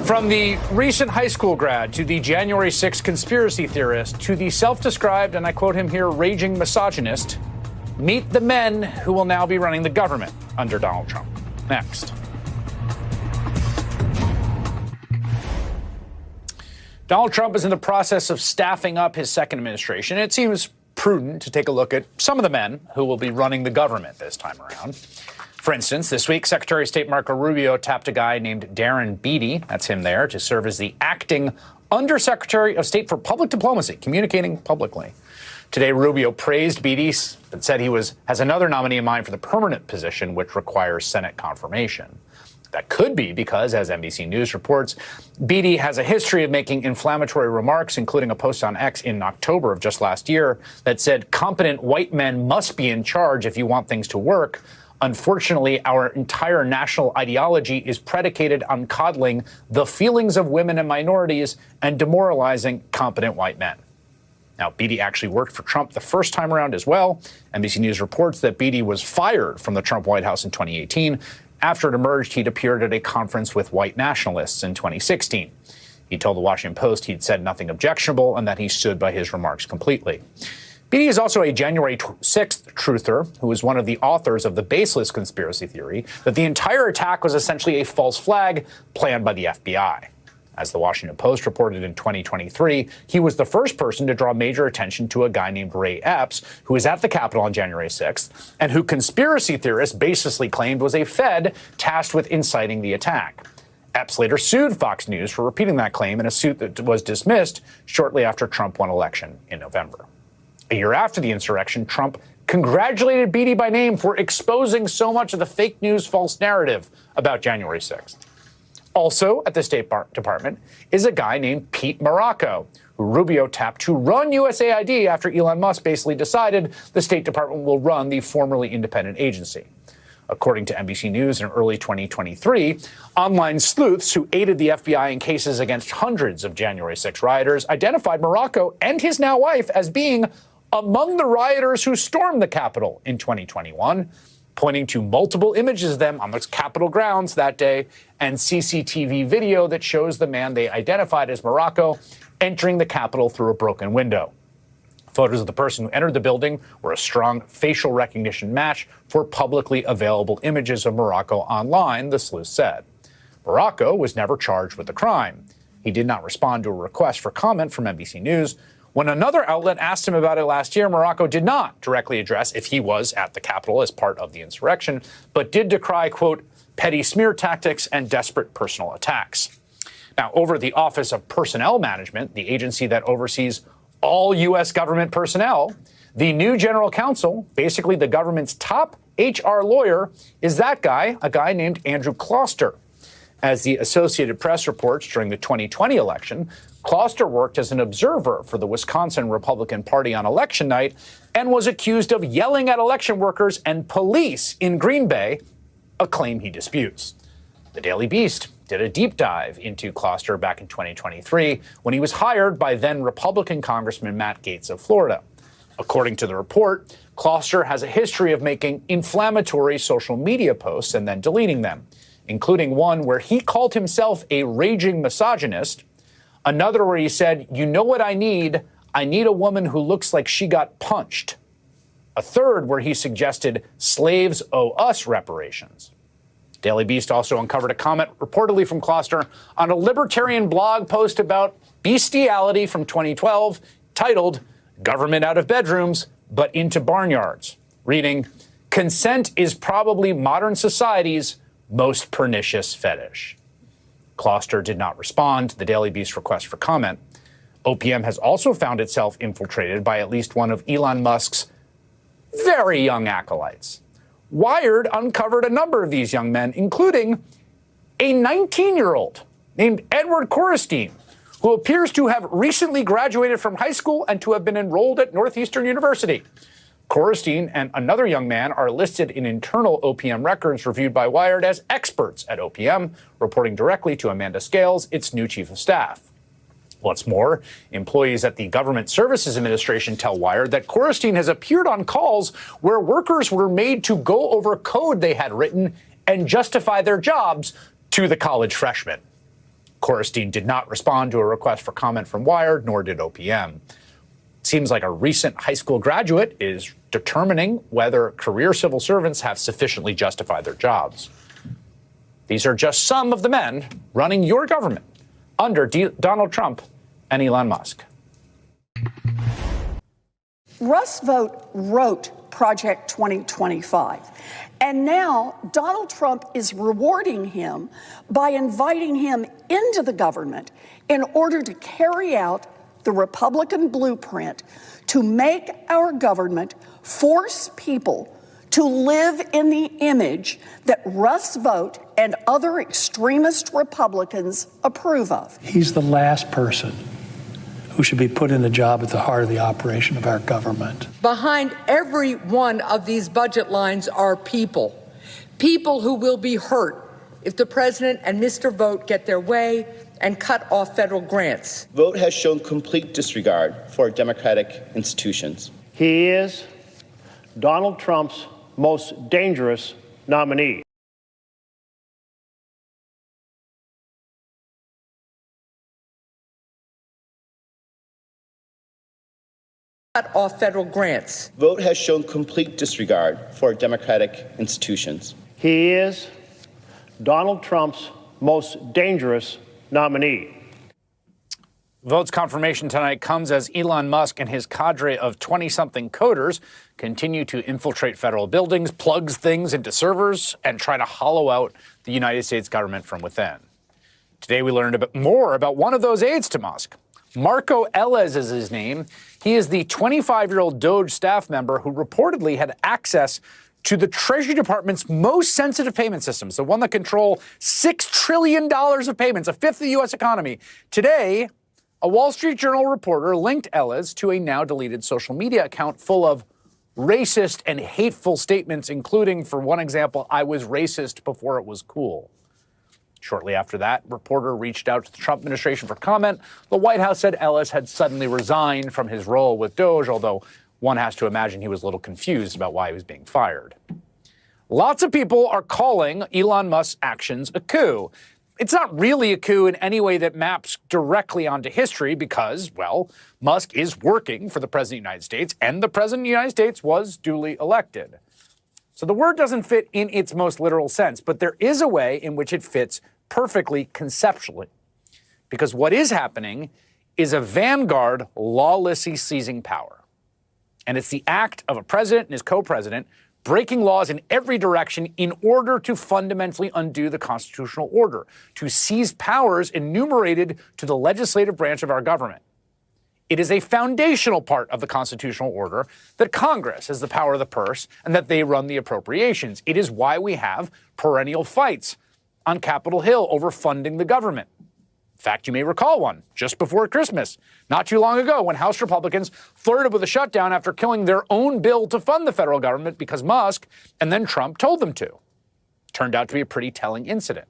From the recent high school grad to the January 6th conspiracy theorist to the self-described, and I quote him here, raging misogynist, meet the men who will now be running the government under Donald Trump. Next. Donald Trump is in the process of staffing up his second administration. It seems prudent to take a look at some of the men who will be running the government this time around. For instance, this week, Secretary of State Marco Rubio tapped a guy named Darren Beattie, that's him there, to serve as the acting Undersecretary of State for Public Diplomacy, communicating publicly. Today, Rubio praised Beattie, but said he has another nominee in mind for the permanent position, which requires Senate confirmation. That could be because, as NBC News reports, Beattie has a history of making inflammatory remarks, including a post on X in October of just last year that said competent white men must be in charge if you want things to work. Unfortunately, our entire national ideology is predicated on coddling the feelings of women and minorities and demoralizing competent white men. Now, Beattie actually worked for Trump the first time around as well. NBC News reports that Beattie was fired from the Trump White House in 2018. After it emerged, he'd appeared at a conference with white nationalists in 2016. He told the Washington Post he'd said nothing objectionable and that he stood by his remarks completely. Beattie is also a January 6th truther who is one of the authors of the baseless conspiracy theory that the entire attack was essentially a false flag planned by the FBI. As the Washington Post reported in 2023, he was the first person to draw major attention to a guy named Ray Epps, who was at the Capitol on January 6th, and who conspiracy theorists baselessly claimed was a Fed tasked with inciting the attack. Epps later sued Fox News for repeating that claim in a suit that was dismissed shortly after Trump won election in November. A year after the insurrection, Trump congratulated Beattie by name for exposing so much of the fake news false narrative about January 6th. Also at the State Department is a guy named Pete Marocco, who Rubio tapped to run USAID after Elon Musk basically decided the State Department will run the formerly independent agency. According to NBC News in early 2023, online sleuths who aided the FBI in cases against hundreds of January 6 rioters identified Marocco and his now wife as being among the rioters who stormed the Capitol in 2021, pointing to multiple images of them on the Capitol grounds that day and CCTV video that shows the man they identified as Marocco entering the Capitol through a broken window. Photos of the person who entered the building were a strong facial recognition match for publicly available images of Marocco online, the sleuth said. Marocco was never charged with the crime. He did not respond to a request for comment from NBC News. When another outlet asked him about it last year, Marocco did not directly address if he was at the Capitol as part of the insurrection, but did decry, quote, petty smear tactics and desperate personal attacks. Now, over the Office of Personnel Management, the agency that oversees all U.S. government personnel, the new general counsel, basically the government's top HR lawyer, is that guy, a guy named Andrew Closter. As the Associated Press reports, during the 2020 election, Closter worked as an observer for the Wisconsin Republican Party on election night and was accused of yelling at election workers and police in Green Bay, a claim he disputes. The Daily Beast did a deep dive into Closter back in 2023 when he was hired by then Republican Congressman Matt Gaetz of Florida. According to the report, Closter has a history of making inflammatory social media posts and then deleting them, including one where he called himself a raging misogynist, another where he said, "You know what I need? I need a woman who looks like she got punched." A third where he suggested slaves owe us reparations. Daily Beast also uncovered a comment reportedly from Closter on a libertarian blog post about bestiality from 2012 titled "Government Out of Bedrooms, but Into Barnyards," reading, "Consent is probably modern society's most pernicious fetish." Closter did not respond to the Daily Beast request for comment. OPM has also found itself infiltrated by at least one of Elon Musk's very young acolytes. Wired uncovered a number of these young men, including a 19-year-old named Edward Korestein, who appears to have recently graduated from high school and to have been enrolled at Northeastern University. Korestein and another young man are listed in internal OPM records reviewed by Wired as experts at OPM, reporting directly to Amanda Scales, its new chief of staff. What's more, employees at the Government Services Administration tell Wired that Korestein has appeared on calls where workers were made to go over code they had written and justify their jobs to the college freshmen. Korestein did not respond to a request for comment from Wired, nor did OPM. Seems like a recent high school graduate is determining whether career civil servants have sufficiently justified their jobs. These are just some of the men running your government under Donald Trump and Elon Musk. Russ Vought wrote Project 2025, and now Donald Trump is rewarding him by inviting him into the government in order to carry out the Republican blueprint to make our government force people to live in the image that Russ Vought and other extremist Republicans approve of. He's the last person who should be put in the job at the heart of the operation of our government. Behind every one of these budget lines are people who will be hurt if the president and Mr. Vought get their way and cut off federal grants. Vought has shown complete disregard for democratic institutions. He is Donald Trump's most dangerous nominee. Cut off federal grants. Vought has shown complete disregard for democratic institutions. He is Donald Trump's most dangerous nominee. Vought's confirmation tonight comes as Elon Musk and his cadre of 20-something coders continue to infiltrate federal buildings, plugs things into servers, and try to hollow out the United States government from within. Today we learned a bit more about one of those aides to Musk. Marco Ellis is his name. He is the 25-year-old DOJ staff member who reportedly had access to the Treasury Department's most sensitive payment systems, the one that control $6 trillion of payments, a fifth of the U.S. economy. Today, a Wall Street Journal reporter linked Ellis to a now-deleted social media account full of racist and hateful statements, including, for one example, "I was racist before it was cool." Shortly after that, reporter reached out to the Trump administration for comment. The White House said Ellis had suddenly resigned from his role with DOJ, although one has to imagine he was a little confused about why he was being fired. Lots of people are calling Elon Musk's actions a coup. It's not really a coup in any way that maps directly onto history because, well, Musk is working for the President of the United States, and the President of the United States was duly elected. So the word doesn't fit in its most literal sense, but there is a way in which it fits perfectly conceptually. Because what is happening is a vanguard lawlessly seizing power. And it's the act of a president and his co-president breaking laws in every direction in order to fundamentally undo the constitutional order, to seize powers enumerated to the legislative branch of our government. It is a foundational part of the constitutional order that Congress has the power of the purse and that they run the appropriations. It is why we have perennial fights on Capitol Hill over funding the government. In fact, you may recall one just before Christmas, not too long ago, when House Republicans flirted with a shutdown after killing their own bill to fund the federal government because Musk and then Trump told them to. Turned out to be a pretty telling incident.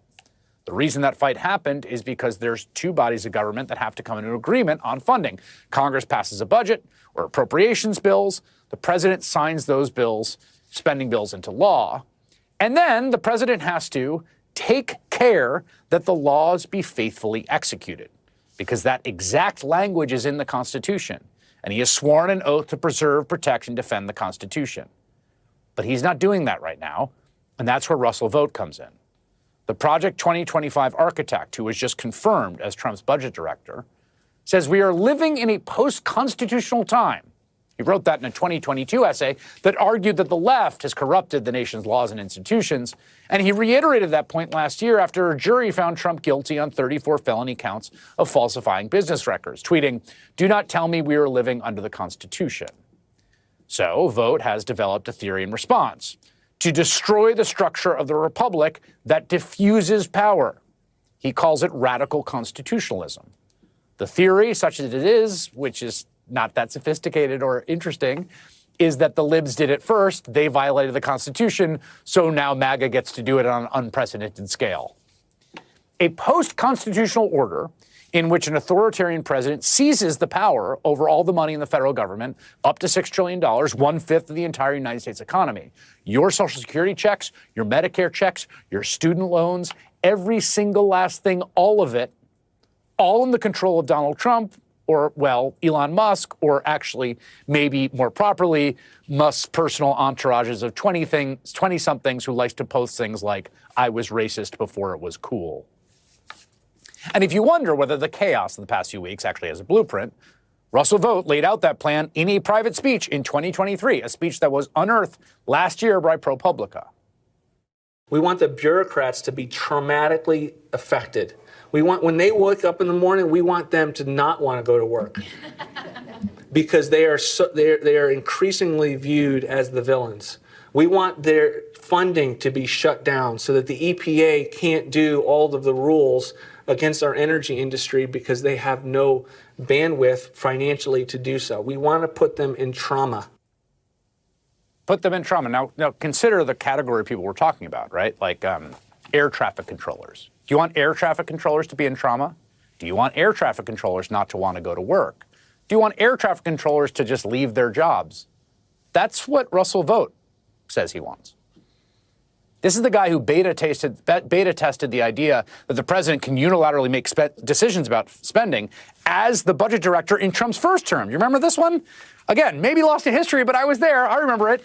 The reason that fight happened is because there's two bodies of government that have to come into agreement on funding. Congress passes a budget or appropriations bills. The president signs those bills, spending bills, into law. And then the president has to take care that the laws be faithfully executed, because that exact language is in the Constitution. And he has sworn an oath to preserve, protect, and defend the Constitution. But he's not doing that right now. And that's where Russell Vought comes in. The Project 2025 architect, who was just confirmed as Trump's budget director, says we are living in a post-constitutional time. He wrote that in a 2022 essay that argued that the left has corrupted the nation's laws and institutions, and he reiterated that point last year after a jury found Trump guilty on 34 felony counts of falsifying business records, tweeting, "Do not tell me we are living under the Constitution." So Vought has developed a theory in response: to destroy the structure of the republic that diffuses power. He calls it radical constitutionalism. The theory, such as it is, which is not that sophisticated or interesting, is that the libs did it first, they violated the Constitution, so now MAGA gets to do it on an unprecedented scale. A post-constitutional order in which an authoritarian president seizes the power over all the money in the federal government, up to $6 trillion, 1/5 of the entire United States economy. Your Social Security checks, your Medicare checks, your student loans, every single last thing, all of it all in the control of Donald Trump or, well, Elon Musk, or actually, maybe more properly, Musk's personal entourages of 20-somethings who likes to post things like, I was racist before it was cool. And if you wonder whether the chaos of the past few weeks actually has a blueprint, Russell Vogt laid out that plan in a private speech in 2023, a speech that was unearthed last year by ProPublica. We want the bureaucrats to be traumatically affected. When they wake up in the morning, we want them to not want to go to work because they are increasingly viewed as the villains. We want their funding to be shut down so that the EPA can't do all of the rules against our energy industry because they have no bandwidth financially to do so. We want to put them in trauma. Put them in trauma. Now consider the category of people we're talking about, right? Like air traffic controllers. Do you want air traffic controllers to be in trauma? Do you want air traffic controllers not to want to go to work? Do you want air traffic controllers to just leave their jobs? That's what Russell Vogt says he wants. This is the guy who beta tested the idea that the president can unilaterally make decisions about spending as the budget director in Trump's first term. You remember this one? Again, maybe lost to history, but I was there. I remember it.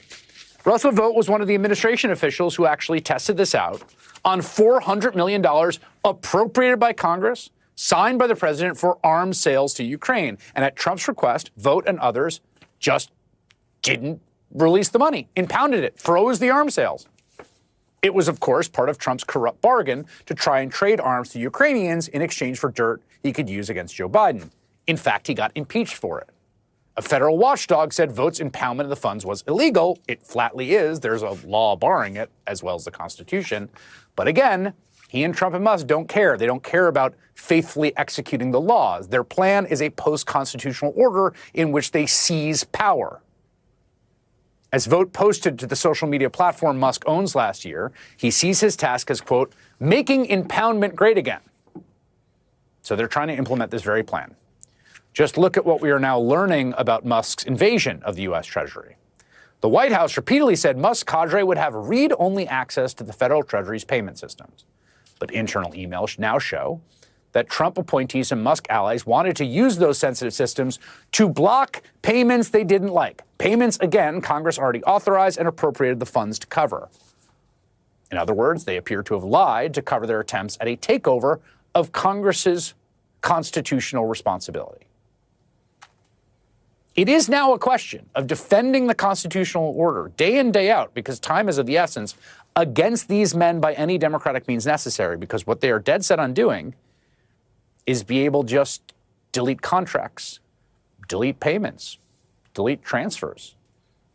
Russell Vogt was one of the administration officials who actually tested this out on $400 million appropriated by Congress, signed by the president for arms sales to Ukraine. And at Trump's request, Vogt and others just didn't release the money, impounded it, froze the arms sales. It was, of course, part of Trump's corrupt bargain to try and trade arms to Ukrainians in exchange for dirt he could use against Joe Biden. In fact, he got impeached for it. A federal watchdog said Vogt's impoundment of the funds was illegal. It flatly is. There's a law barring it, as well as the Constitution. But again, he and Trump and Musk don't care. They don't care about faithfully executing the laws. Their plan is a post-constitutional order in which they seize power. As Vogt posted to the social media platform Musk owns last year, he sees his task as, quote, making impoundment great again. So they're trying to implement this very plan. Just look at what we are now learning about Musk's invasion of the U.S. Treasury. The White House repeatedly said Musk's cadre would have read-only access to the federal Treasury's payment systems. But internal emails now show that Trump appointees and Musk allies wanted to use those sensitive systems to block payments they didn't like. Payments, again, Congress already authorized and appropriated the funds to cover. In other words, they appear to have lied to cover their attempts at a takeover of Congress's constitutional responsibility. It is now a question of defending the constitutional order day in, day out, because time is of the essence, against these men by any democratic means necessary, because what they are dead set on doing is be able to just delete contracts, delete payments, delete transfers,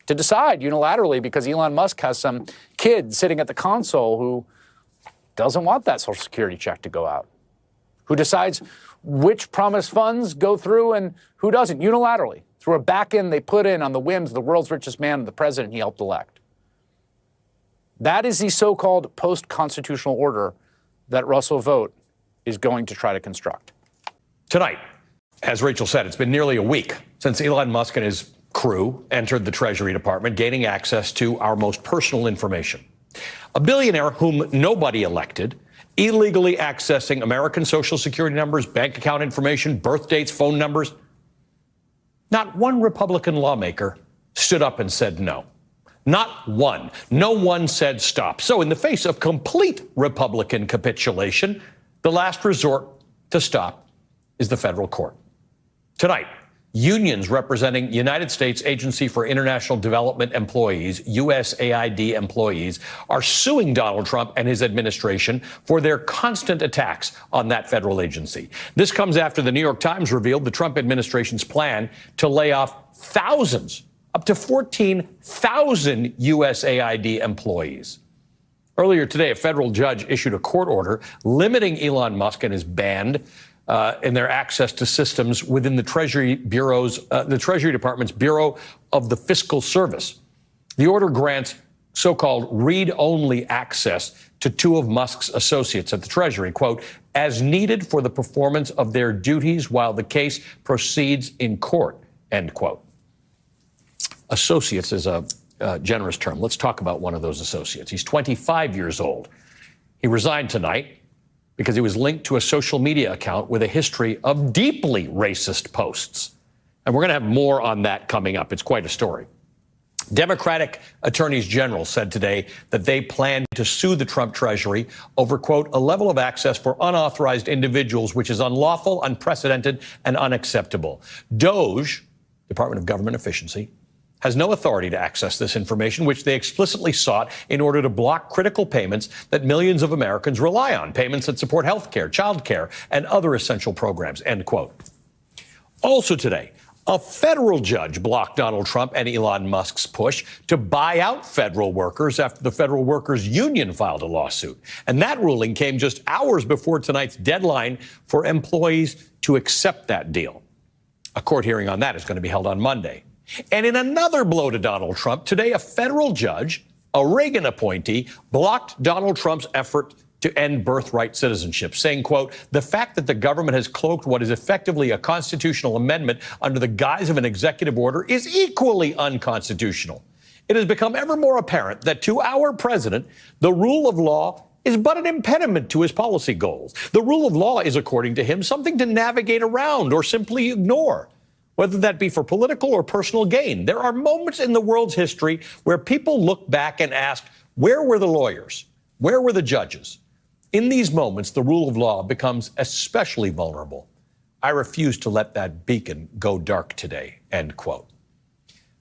to decide unilaterally because Elon Musk has some kid sitting at the console who doesn't want that Social Security check to go out, who decides which promised funds go through and who doesn't, unilaterally, through a back end they put in on the whims of the world's richest man and the president he helped elect. That is the so-called post-constitutional order that Russell Vogt is going to try to construct. Tonight, as Rachel said, it's been nearly a week since Elon Musk and his crew entered the Treasury Department, gaining access to our most personal information. A billionaire whom nobody elected, illegally accessing American Social Security numbers, bank account information, birth dates, phone numbers. Not one Republican lawmaker stood up and said no. Not one. No one said stop. So in the face of complete Republican capitulation, the last resort to stop is the federal court. Tonight, unions representing United States Agency for International Development employees, USAID employees, are suing Donald Trump and his administration for their constant attacks on that federal agency. This comes after the New York Times revealed the Trump administration's plan to lay off thousands, up to 14,000 USAID employees. Earlier today, a federal judge issued a court order limiting Elon Musk and his band in their access to systems within the Treasury Department's Bureau of the Fiscal Service. The order grants so-called read-only access to two of Musk's associates at the Treasury, quote, as needed for the performance of their duties while the case proceeds in court, end quote. Associates is a generous term. Let's talk about one of those associates. He's 25 years old. He resigned tonight because he was linked to a social media account with a history of deeply racist posts. And we're going to have more on that coming up. It's quite a story. Democratic attorneys general said today that they plan to sue the Trump Treasury over, quote, a level of access for unauthorized individuals which is unlawful, unprecedented, and unacceptable. DOGE, Department of Government Efficiency, has no authority to access this information, which they explicitly sought in order to block critical payments that millions of Americans rely on, payments that support health care, child care, and other essential programs, end quote. Also today, a federal judge blocked Donald Trump and Elon Musk's push to buy out federal workers after the Federal Workers Union filed a lawsuit. And that ruling came just hours before tonight's deadline for employees to accept that deal. A court hearing on that is going to be held on Monday. And in another blow to Donald Trump, today a federal judge, a Reagan appointee, blocked Donald Trump's effort to end birthright citizenship, saying, quote, the fact that the government has cloaked what is effectively a constitutional amendment under the guise of an executive order is equally unconstitutional. It has become ever more apparent that to our president, the rule of law is but an impediment to his policy goals. The rule of law is, according to him, something to navigate around or simply ignore, whether that be for political or personal gain. There are moments in the world's history where people look back and ask, where were the lawyers? Where were the judges? In these moments, the rule of law becomes especially vulnerable. I refuse to let that beacon go dark today, end quote.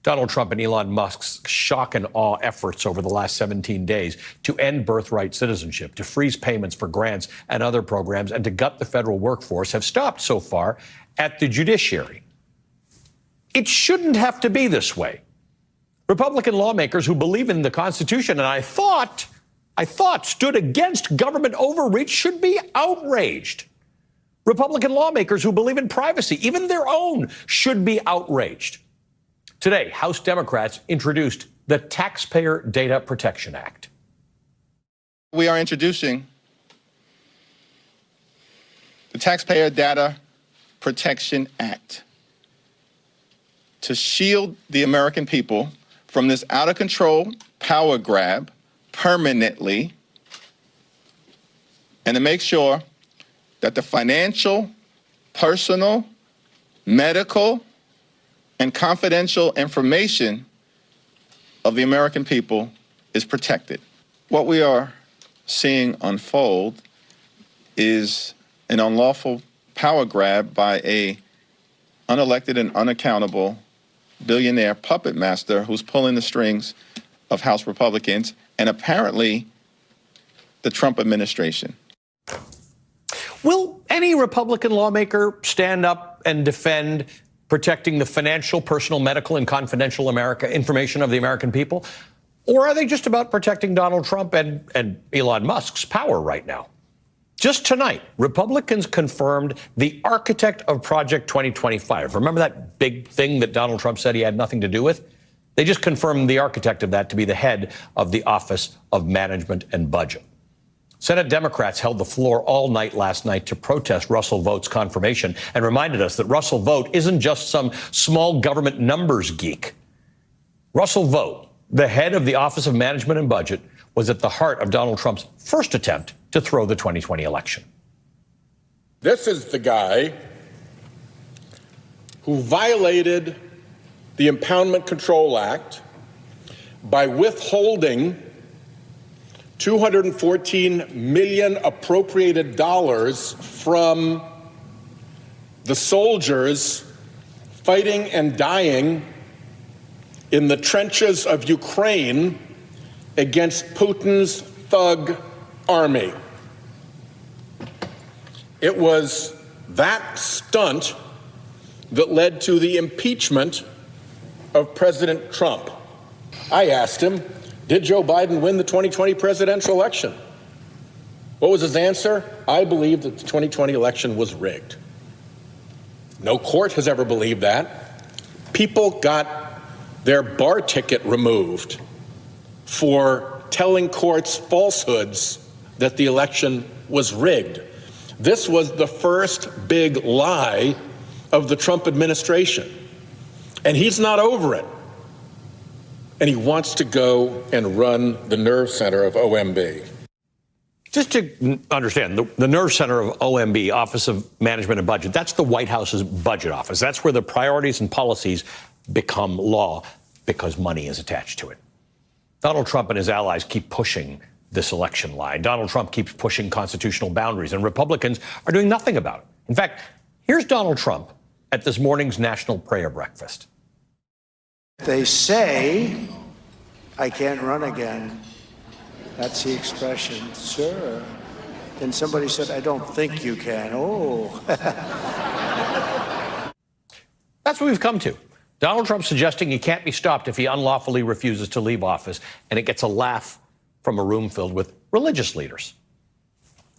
Donald Trump and Elon Musk's shock and awe efforts over the last 17 days to end birthright citizenship, to freeze payments for grants and other programs, and to gut the federal workforce have stopped so far at the judiciary. It shouldn't have to be this way. Republican lawmakers who believe in the Constitution, and I thought stood against government overreach, should be outraged. Republican lawmakers who believe in privacy, even their own, should be outraged. Today, House Democrats introduced the Taxpayer Data Protection Act. We are introducing the Taxpayer Data Protection Act to shield the American people from this out-of-control power grab permanently, and to make sure that the financial, personal, medical, and confidential information of the American people is protected. What we are seeing unfold is an unlawful power grab by a unelected and unaccountable billionaire puppet master who's pulling the strings of House Republicans and apparently the Trump administration. Will any Republican lawmaker stand up and defend protecting the financial, personal, medical, and confidential information of the American people? Or are they just about protecting Donald Trump and Elon Musk's power right now? Just tonight, Republicans confirmed the architect of Project 2025. Remember that big thing that Donald Trump said he had nothing to do with? They just confirmed the architect of that to be the head of the Office of Management and Budget. Senate Democrats held the floor all night last night to protest Russell Vogt's confirmation and reminded us that Russell Vogt isn't just some small government numbers geek. Russell Vogt, the head of the Office of Management and Budget, was at the heart of Donald Trump's first attempt to throw the 2020 election. This is the guy who violated the Impoundment Control Act by withholding $214 million appropriated dollars from the soldiers fighting and dying in the trenches of Ukraine against Putin's thug army. It was that stunt that led to the impeachment of President Trump. I asked him, did Joe Biden win the 2020 presidential election? What was his answer? I believe that the 2020 election was rigged. No court has ever believed that. People got their bar ticket removed for telling courts falsehoods that the election was rigged. This was the first big lie of the Trump administration. And he's not over it. And he wants to go and run the nerve center of OMB. Just to understand, the nerve center of OMB, Office of Management and Budget, that's the White House's budget office. That's where the priorities and policies become law because money is attached to it. Donald Trump and his allies keep pushing this election line. Donald Trump keeps pushing constitutional boundaries, and Republicans are doing nothing about it. In fact, here's Donald Trump at this morning's National Prayer Breakfast. They say I can't run again. That's the expression, sir. Then somebody said, I don't think you can. Oh. That's what we've come to. Donald Trump suggesting he can't be stopped if he unlawfully refuses to leave office, and it gets a laugh from a room filled with religious leaders.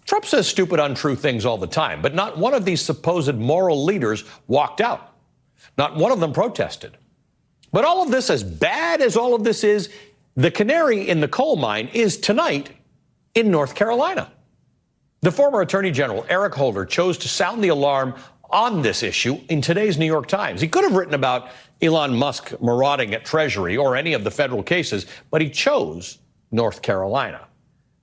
Trump says stupid, untrue things all the time, but not one of these supposed moral leaders walked out. Not one of them protested. But all of this, as bad as all of this is, the canary in the coal mine is tonight in North Carolina. The former Attorney General, Eric Holder, chose to sound the alarm on this issue in today's New York Times. He could have written about Elon Musk marauding at Treasury or any of the federal cases, but he chose North Carolina,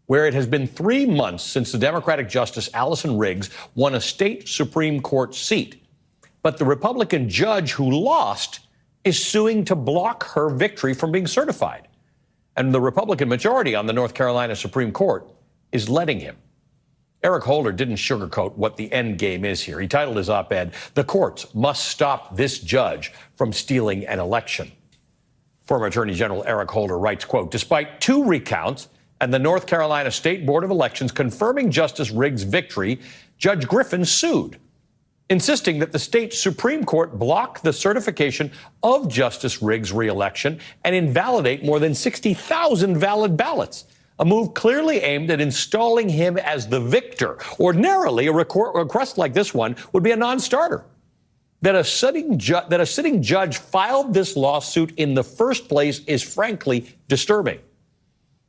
where it has been 3 months since the Democratic Justice Allison Riggs won a state Supreme Court seat. But the Republican judge who lost is suing to block her victory from being certified. And the Republican majority on the North Carolina Supreme Court is letting him. Eric Holder didn't sugarcoat what the end game is here. He titled his op-ed, "The Courts Must Stop This Judge from Stealing an Election." Former Attorney General Eric Holder writes, quote, "Despite 2 recounts and the North Carolina State Board of Elections confirming Justice Riggs' victory, Judge Griffin sued, insisting that the state Supreme Court block the certification of Justice Riggs' re-election and invalidate more than 60,000 valid ballots, a move clearly aimed at installing him as the victor. Ordinarily, a request like this one would be a non-starter. That a sitting judge filed this lawsuit in the first place is frankly disturbing.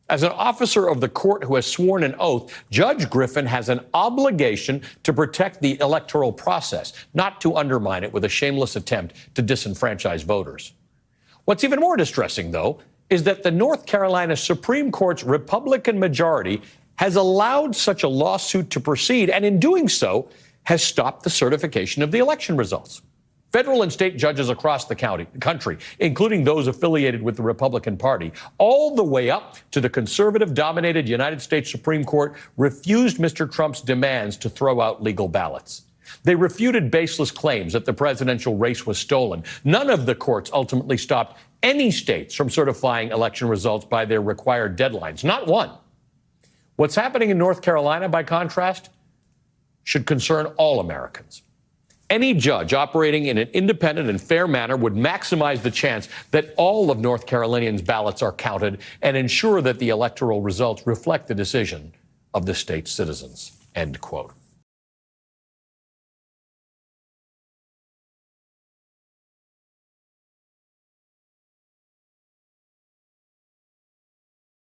As an officer of the court who has sworn an oath, Judge Griffin has an obligation to protect the electoral process, not to undermine it with a shameless attempt to disenfranchise voters. What's even more distressing, though, is that the North Carolina Supreme Court's Republican majority has allowed such a lawsuit to proceed, and in doing so, has stopped the certification of the election results. Federal and state judges across the country, including those affiliated with the Republican Party, all the way up to the conservative-dominated United States Supreme Court, refused Mr. Trump's demands to throw out legal ballots. They refuted baseless claims that the presidential race was stolen. None of the courts ultimately stopped any states from certifying election results by their required deadlines. Not one. What's happening in North Carolina, by contrast, should concern all Americans. Any judge operating in an independent and fair manner would maximize the chance that all of North Carolinians' ballots are counted and ensure that the electoral results reflect the decision of the state's citizens. End quote.